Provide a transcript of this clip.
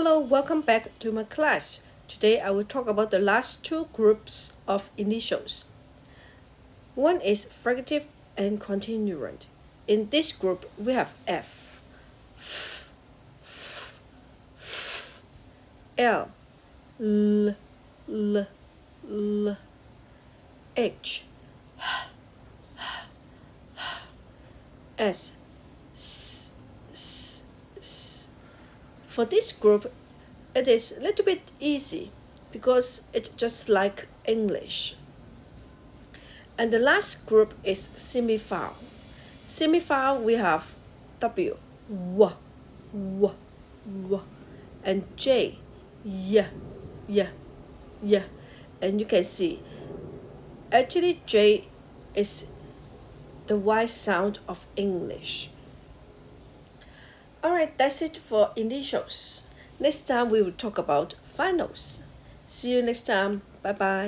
Hello, welcome back to my class. Today I will talk about the last two groups of initials. One is fricative and continuant. In this group, we have F, F, F, F, L, L, L, L, H, S, S, S, S. For this group, it is a little bit easy because it's just like English. And the last group is semivowel. Semivowel we have W, W, W, W, and J, Y, Y, Y. And you can see, actually J is the Y sound of English. Alright, that's it for initials. Next time we will talk about finals. See you next time. Bye bye.